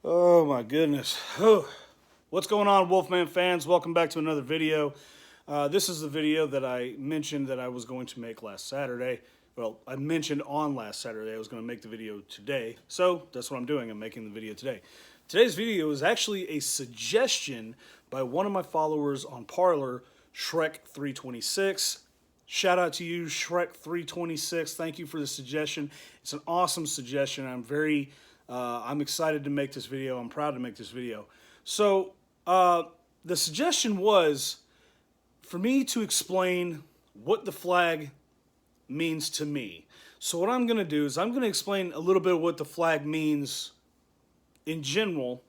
Oh my goodness. What's going on, Wolfman fans? Welcome back to another video. This is the video that I mentioned that I was going to make last Saturday. Well, I mentioned on last Saturday I was going to make the video today. So that's what I'm doing. I'm making the video today. Today's video is actually a suggestion by one of my followers on Parler, Shrek326. Shout out to you, Shrek326. Thank you for the suggestion. It's an awesome suggestion. I'm excited to make this video. I'm proud to make this video. So the suggestion was for me to explain what the flag means to me. So what I'm going to do is I'm going to explain a little bit of what the flag means in general,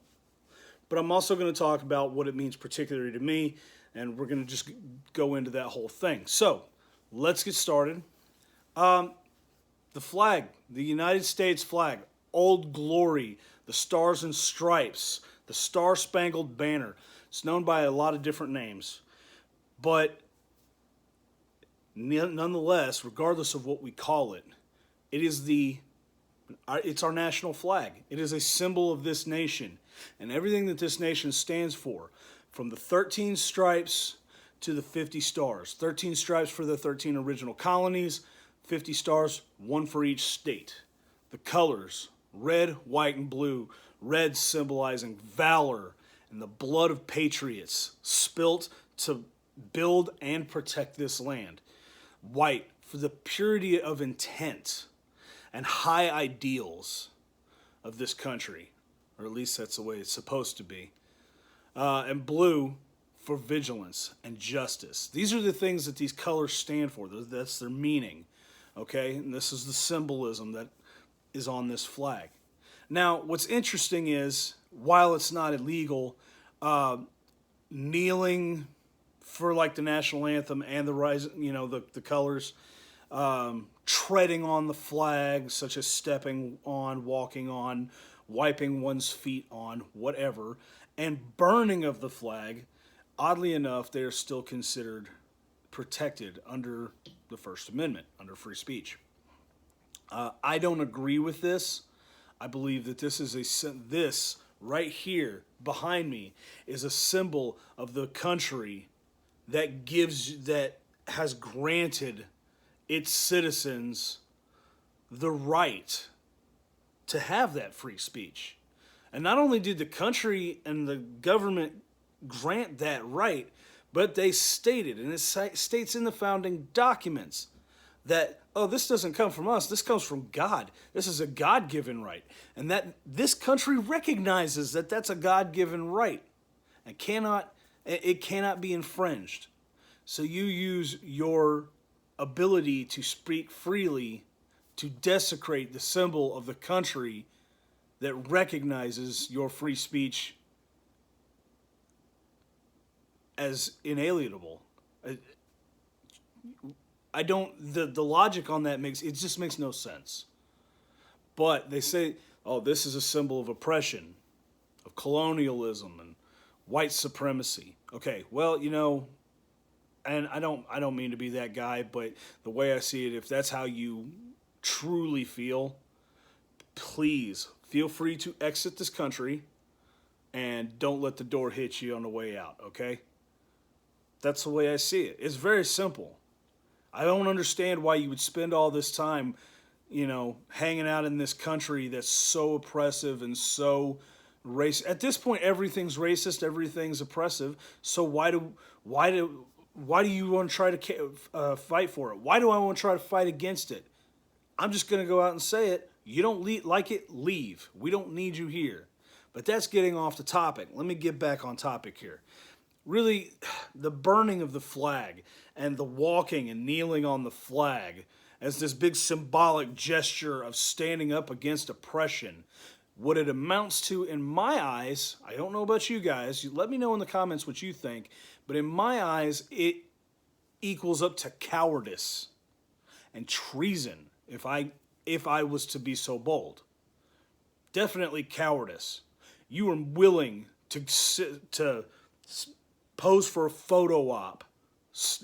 but I'm also going to talk about what it means particularly to me, and we're going to just go into that whole thing. So let's get started. The flag, the United States flag, Old Glory, the Stars and Stripes, the Star-Spangled Banner. It's known by a lot of different names. But nonetheless, regardless of what we call it, it's our national flag. It is a symbol of this nation and everything that this nation stands for, from the 13 stripes to the 50 stars. 13 stripes for the 13 original colonies, 50 stars, one for each state. The colors, red, white, and blue. Red symbolizing valor and the blood of patriots spilt to build and protect this land. White for the purity of intent and high ideals of this country, or at least that's the way it's supposed to be. And blue for vigilance and justice. These are the things that these colors stand for. That's their meaning. Okay, and this is the symbolism that is on this flag. Now, what's interesting is, while it's not illegal, kneeling for like the national anthem and the rise, the colors, treading on the flag, such as stepping on, walking on, wiping one's feet on, whatever, and burning of the flag, oddly enough, they are still considered protected under the First Amendment, under free speech. I don't agree with this. I believe that this right here behind me is a symbol of the country that has granted its citizens the right to have that free speech. And not only did the country and the government grant that right, but they stated, and it states in the founding documents, that, oh, this doesn't come from us, this comes from God. This is a God-given right. And that this country recognizes that that's a God-given right and it cannot be infringed. So you use your ability to speak freely to desecrate the symbol of the country that recognizes your free speech as inalienable. The logic on that just makes no sense. But they say, oh, this is a symbol of oppression, of colonialism and white supremacy. Okay, well, and I don't mean to be that guy, but the way I see it, if that's how you truly feel, please feel free to exit this country and don't let the door hit you on the way out, okay? That's the way I see it. It's very simple. I don't understand why you would spend all this time, hanging out in this country that's so oppressive and so racist. At this point, everything's racist, everything's oppressive. So why do you want to try to fight for it? Why do I want to try to fight against it? I'm just going to go out and say it. You don't like it, leave. We don't need you here. But that's getting off the topic. Let me get back on topic here. Really, the burning of the flag and the walking and kneeling on the flag as this big symbolic gesture of standing up against oppression, what it amounts to in my eyes, I don't know about you guys, let me know in the comments what you think, but in my eyes, it equals up to cowardice and treason, if I was to be so bold. Definitely cowardice. You are willing to pose for a photo op,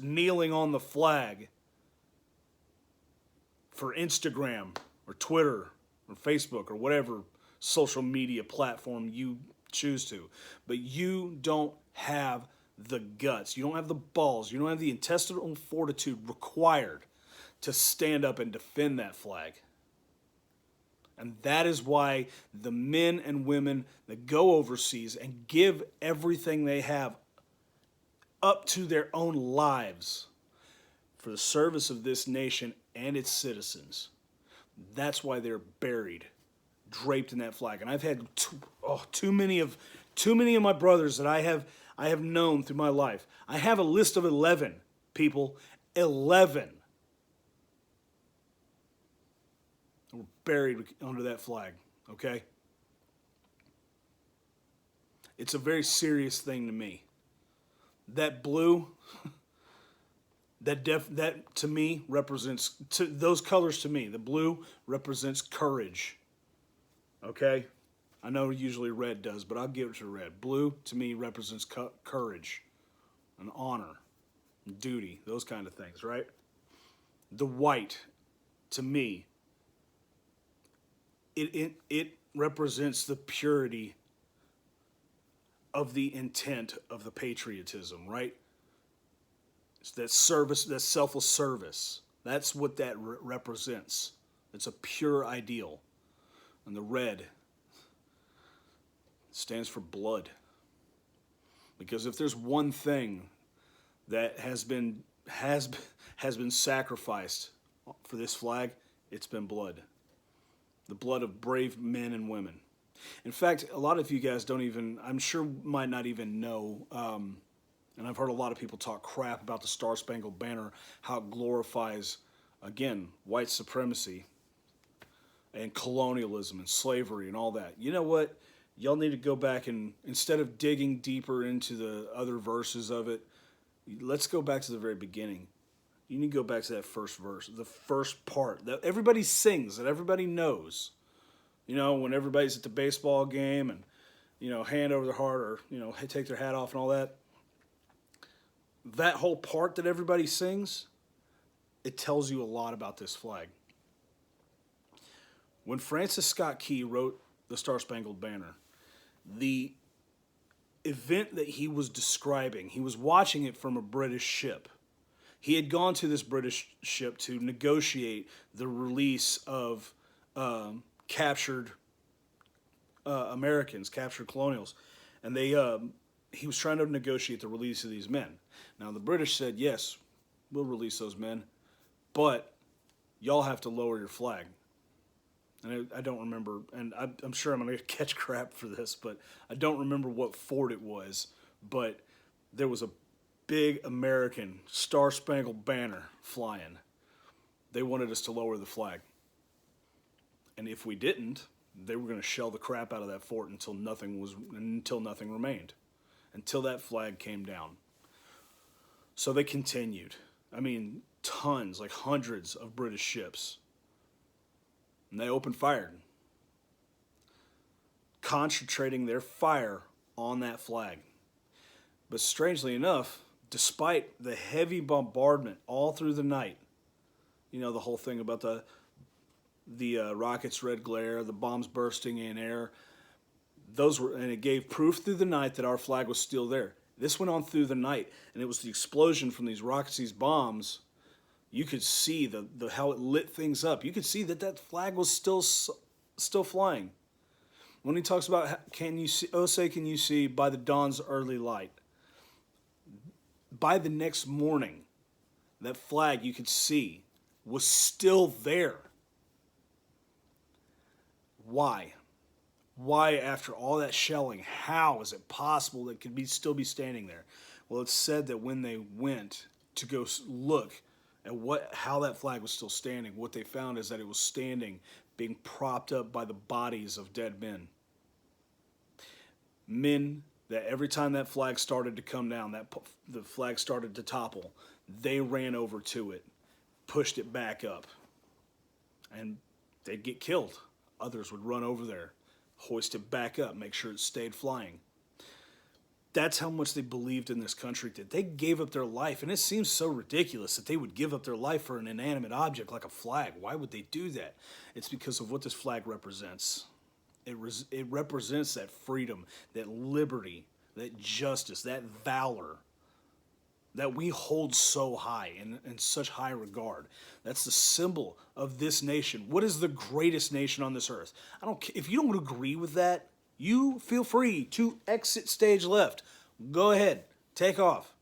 kneeling on the flag for Instagram or Twitter or Facebook or whatever social media platform you choose to. But you don't have the guts, you don't have the balls, you don't have the intestinal fortitude required to stand up and defend that flag. And that is why the men and women that go overseas and give everything they have up to their own lives for the service of this nation and its citizens, that's why they're buried, draped in that flag. And I've had too many of my brothers that I have known through my life. I have a list of 11 people, 11 were buried under that flag, okay? It's a very serious thing to me. That blue, that to me represents, those colors to me, the blue represents courage, okay? I know usually red does, but I'll give it to red. Blue to me represents courage and honor and duty, those kind of things, right? The white to me, it represents the purity of the intent of the patriotism, right? It's that service, that selfless service. That's what that represents. It's a pure ideal. And the red stands for blood. Because if there's one thing that has been sacrificed for this flag, it's been blood. The blood of brave men and women. In fact, a lot of you guys don't even, I'm sure might not even know, and I've heard a lot of people talk crap about the Star Spangled Banner, how it glorifies, again, white supremacy and colonialism and slavery and all that. You know what? Y'all need to go back and, instead of digging deeper into the other verses of it, let's go back to the very beginning. You need to go back to that first verse, the first part that everybody sings, that everybody knows. You know, when everybody's at the baseball game and, you know, hand over their heart or, you know, take their hat off and all that. That whole part that everybody sings, it tells you a lot about this flag. When Francis Scott Key wrote the Star Spangled Banner, the event that he was describing, he was watching it from a British ship. He had gone to this British ship to negotiate the release of captured Americans, captured colonials, and he was trying to negotiate the release of these men. Now the British said, yes, we'll release those men, but y'all have to lower your flag. And I don't remember, and I'm sure I'm going to catch crap for this, but I don't remember what fort it was, but there was a big American Star Spangled Banner flying. They wanted us to lower the flag. And if we didn't, they were going to shell the crap out of that fort until nothing remained, until that flag came down. So they continued. I mean, tons, like hundreds of British ships. And they opened fire, concentrating their fire on that flag. But strangely enough, despite the heavy bombardment all through the night, you know, the whole thing about the rockets' red glare, the bombs bursting in air, and it gave proof through the night that our flag was still there. This went on through the night, and it was the explosion from these rockets, these bombs. You could see the how it lit things up. You could see that flag was still flying. When he talks about, can you see, oh say can you see by the dawn's early light. By the next morning, that flag you could see was still there. Why? Why, after all that shelling, how is it possible that it could still be standing there? Well, it's said that when they went to go look at how that flag was still standing, what they found is that it was standing, being propped up by the bodies of dead men. Men that every time that flag started to come down, the flag started to topple, they ran over to it, pushed it back up, and they'd get killed. Others would run over there, hoist it back up, make sure it stayed flying. That's how much they believed in this country, that they gave up their life. And it seems so ridiculous that they would give up their life for an inanimate object like a flag. Why would they do that? It's because of what this flag represents. It represents that freedom, that liberty, that justice, that valor that we hold so high in such high regard. That's the symbol of this nation. What is the greatest nation on this earth? I don't care if you don't agree with that. You feel free to exit stage left. Go ahead, take off.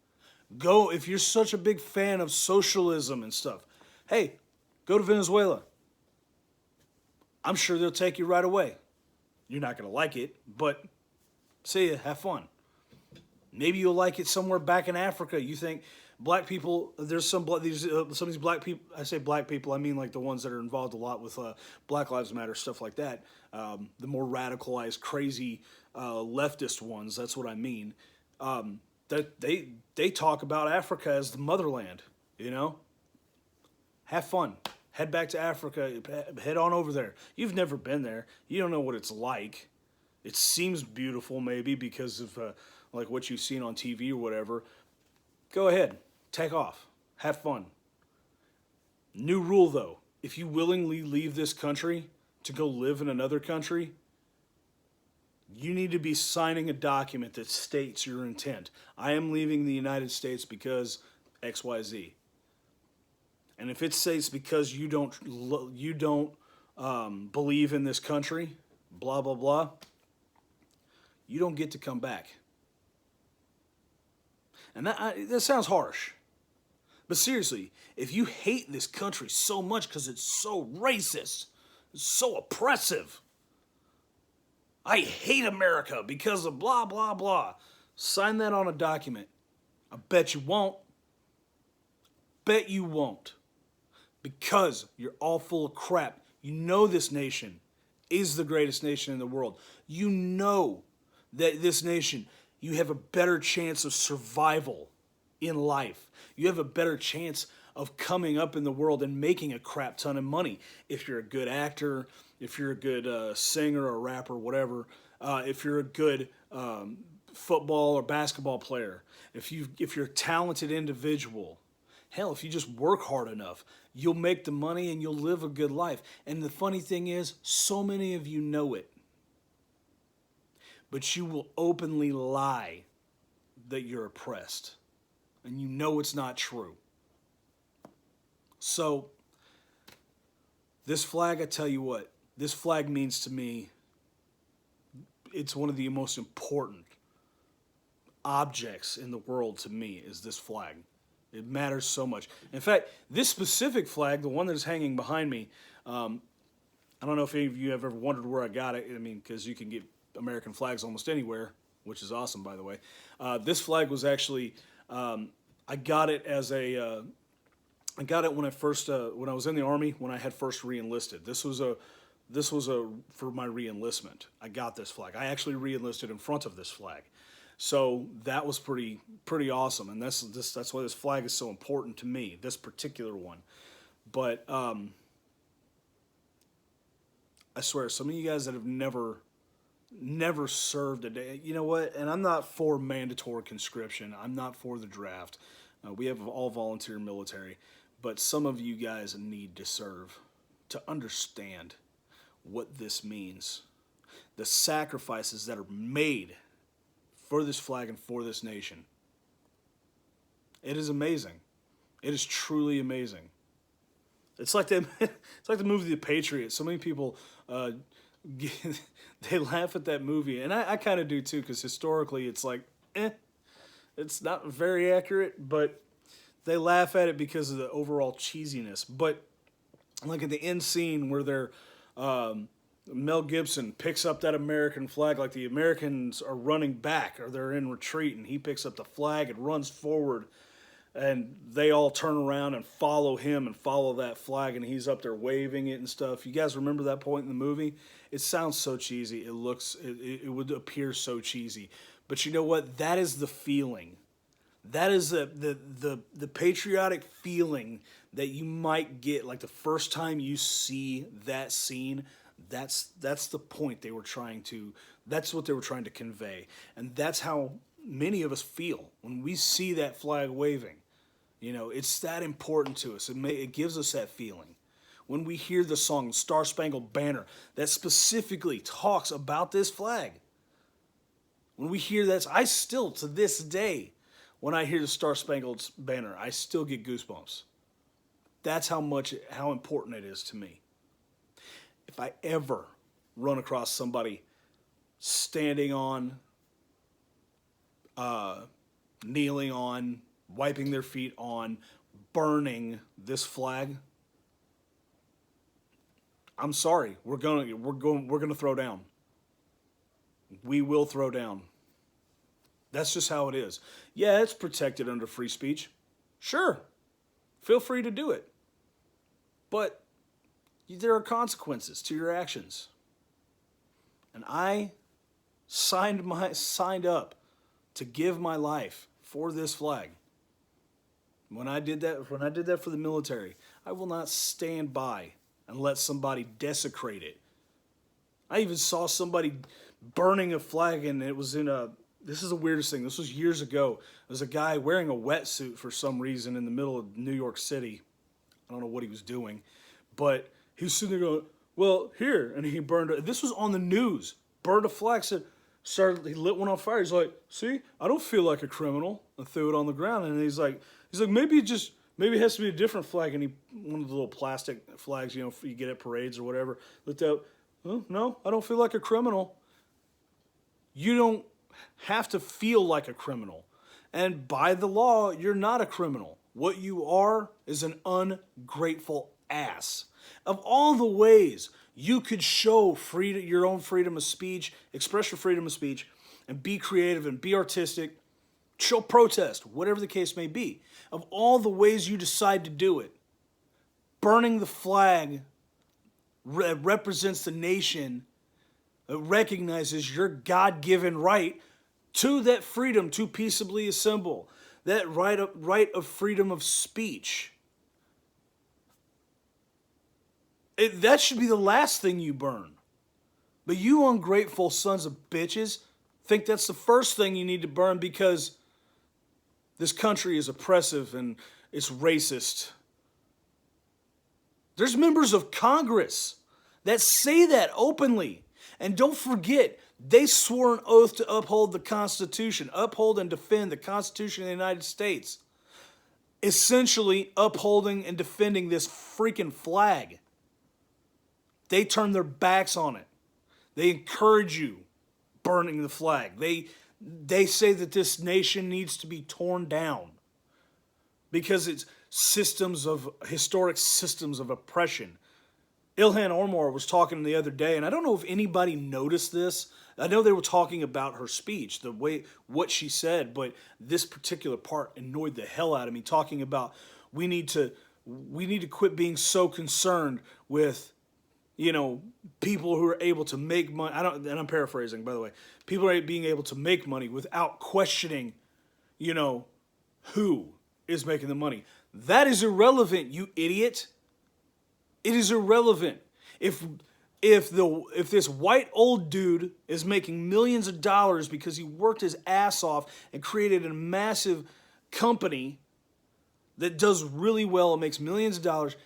Go if you're such a big fan of socialism and stuff. Hey, go to Venezuela. I'm sure they'll take you right away. You're not going to like it, but see ya, have fun. Maybe you'll like it somewhere back in Africa. You think black people, there's some of these black people, I say black people, I mean like the ones that are involved a lot with Black Lives Matter, stuff like that. The more radicalized, crazy leftist ones, that's what I mean. That they talk about Africa as the motherland, you know? Have fun. Head back to Africa. Head on over there. You've never been there. You don't know what it's like. It seems beautiful maybe because of like what you've seen on TV or whatever. Go ahead. Take off. Have fun. New rule though. If you willingly leave this country to go live in another country, you need to be signing a document that states your intent. I am leaving the United States because XYZ. And if it states because you don't believe in this country, blah blah blah, you don't get to come back. And that sounds harsh, but seriously, if you hate this country so much because it's so racist, it's so oppressive, I hate America because of blah blah blah, sign that on a document. I bet you won't. Bet you won't. Because you're all full of crap. You know this nation is the greatest nation in the world. You know that this nation, you have a better chance of survival in life. You have a better chance of coming up in the world and making a crap ton of money. If you're a good actor, if you're a good singer or rapper, whatever, if you're a good football or basketball player, if you're a talented individual, hell, if you just work hard enough, you'll make the money and you'll live a good life. And the funny thing is, so many of you know it. But you will openly lie that you're oppressed. And you know it's not true. So, this flag, I tell you what, this flag means to me, it's one of the most important objects in the world to me is this flag. It matters so much. In fact, this specific flag, the one that is hanging behind me, I don't know if any of you have ever wondered where I got it. I mean, because you can get American flags almost anywhere, which is awesome, by the way. This flag was actually, I got it as a, I got it when I was in the Army, when I had first re-enlisted. This was for my re-enlistment. I got this flag. I actually re-enlisted in front of this flag. So that was pretty awesome, and that's why this flag is so important to me, this particular one. But I swear, some of you guys that have never served a day, you know what? And I'm not for mandatory conscription. I'm not for the draft. We have all volunteer military, but some of you guys need to serve to understand what this means, the sacrifices that are made for this flag and for this nation. It is amazing. It is truly amazing. It's like the movie The Patriot. So many people they laugh at that movie, and I kind of do too, because historically it's like, it's not very accurate, but they laugh at it because of the overall cheesiness. But like at the end scene where they're Mel Gibson picks up that American flag, like the Americans are running back or they're in retreat, and he picks up the flag and runs forward, and they all turn around and follow him and follow that flag, and he's up there waving it and stuff. You guys remember that point in the movie? It sounds so cheesy. It would appear so cheesy. But you know what? That is the feeling. That is the patriotic feeling that you might get like the first time you see that scene. That's the point they were trying to, that's what they were trying to convey. And that's how many of us feel when we see that flag waving. You know, it's that important to us. It gives us that feeling. when we hear the song Star Spangled Banner that specifically talks about this flag. When we hear that, I still, to this day, when I hear the Star Spangled Banner, I still get goosebumps. That's how important it is to me. If I ever run across somebody standing on, kneeling on, wiping their feet on, burning this flag, I'm sorry. We're gonna throw down. We will throw down. That's just how it is. Yeah, it's protected under free speech. Sure. Feel free to do it. But there are consequences to your actions. And I signed up to give my life for this flag. When I did that for the military, I will not stand by and let somebody desecrate it. I even saw somebody burning a flag, and it was this is the weirdest thing. This was years ago. There was a guy wearing a wetsuit for some reason in the middle of New York City. I don't know what he was doing, but he was sitting there going, well, here, and he burned it. This was on the news. Burned a flag, he lit one on fire. He's like, see, I don't feel like a criminal, and threw it on the ground. And he's like, maybe it has to be a different flag. And one of the little plastic flags, you get at parades or whatever, lit out. Oh, no, I don't feel like a criminal. You don't have to feel like a criminal. And by the law, you're not a criminal. What you are is an ungrateful ass. Of all the ways you could show your own freedom of speech, express your freedom of speech, and be creative and be artistic, show protest, whatever the case may be. Of all the ways you decide to do it, burning the flag represents the nation that recognizes your God-given right to that freedom to peaceably assemble, that right of freedom of speech. That should be the last thing you burn. But you ungrateful sons of bitches think that's the first thing you need to burn because this country is oppressive and it's racist. There's members of Congress that say that openly. And don't forget, they swore an oath to uphold the Constitution, uphold and defend the Constitution of the United States. Essentially upholding and defending this freaking flag. They turn their backs on it. They encourage you burning the flag. They say that this nation needs to be torn down because it's historic systems of oppression. Ilhan Omar was talking the other day, and I don't know if anybody noticed this. I know they were talking about her speech, what she said, but this particular part annoyed the hell out of me, talking about we need to quit being so concerned with, people who are able to make money. And I'm paraphrasing, by the way. People are being able to make money without questioning, who is making the money. That is irrelevant, you idiot. It is irrelevant. If this white old dude is making millions of dollars because he worked his ass off and created a massive company that does really well and makes millions of dollars,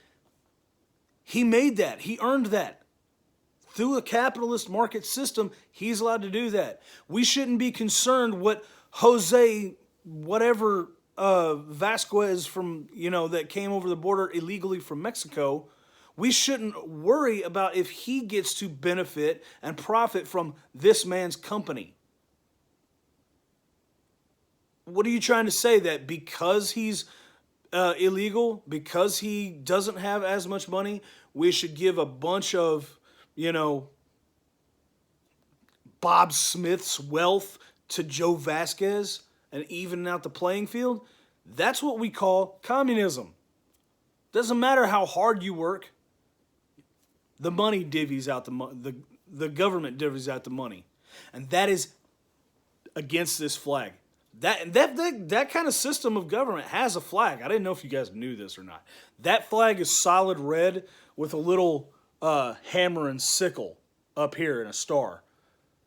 he made that. He earned that. Through a capitalist market system, he's allowed to do that. We shouldn't be concerned what Jose, whatever, Vasquez from, that came over the border illegally from Mexico. We shouldn't worry about if he gets to benefit and profit from this man's company. What are you trying to say? That because he's illegal, because he doesn't have as much money, we should give a bunch of, Bob Smith's wealth to Joe Vasquez and even out the playing field? That's what we call communism. Doesn't matter how hard you work. The money divvies out the government divvies out the money. And that is against this flag. That kind of system of government has a flag. I didn't know if you guys knew this or not. That flag is solid red with a little hammer and sickle up here and a star.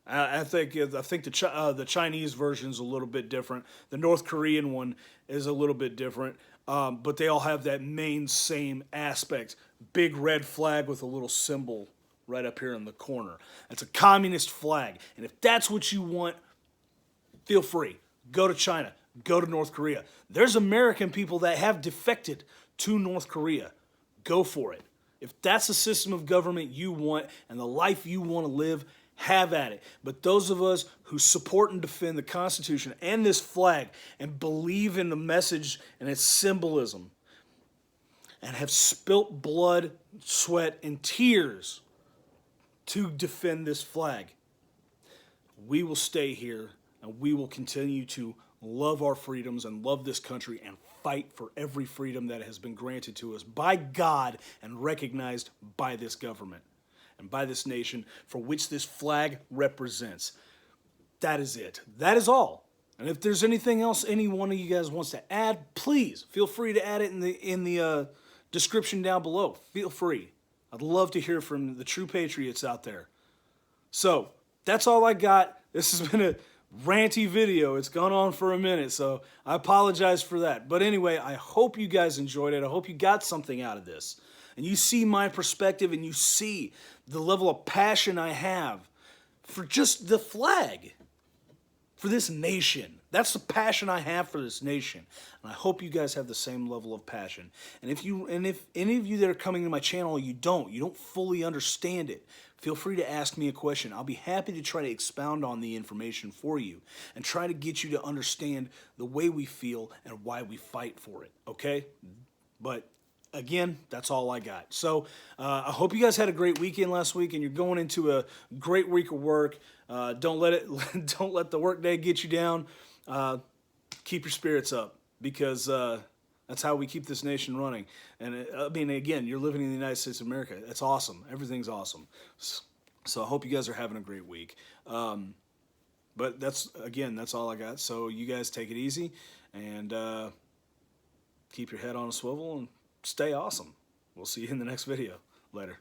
I think the Chinese version is a little bit different. The North Korean one is a little bit different. but they all have that main same aspect. Big red flag with a little symbol right up here in the corner. It's a communist flag. And if that's what you want, feel free. Go to China. Go to North Korea. There's American people that have defected to North Korea. Go for it. If that's the system of government you want and the life you want to live, have at it. But those of us who support and defend the Constitution and this flag and believe in the message and its symbolism and have spilt blood, sweat, and tears to defend this flag, we will stay here and we will continue to love our freedoms and love this country and fight for every freedom that has been granted to us by God and recognized by this government and by this nation for which this flag represents. That is it. That is all. And if there's anything else any one of you guys wants to add, please feel free to add it in the description down below. Feel free. I'd love to hear from the true patriots out there. So that's all I got. This has been a ranty video. It's gone on for a minute, so I apologize for that. But anyway, I hope you guys enjoyed it. I hope you got something out of this. And you see my perspective and you see the level of passion I have for just the flag, for this nation. That's the passion I have for this nation. And I hope you guys have the same level of passion. And if any of you that are coming to my channel, you don't fully understand it, feel free to ask me a question. I'll be happy to try to expound on the information for you and try to get you to understand the way we feel and why we fight for it, okay? But again, that's all I got. So I hope you guys had a great weekend last week and you're going into a great week of work. Don't let the workday get you down. Keep your spirits up because that's how we keep this nation running. And I mean, again, you're living in the United States of America. It's awesome. Everything's awesome. So I hope you guys are having a great week. But that's all I got. So you guys take it easy and keep your head on a swivel and stay awesome. We'll see you in the next video. Later.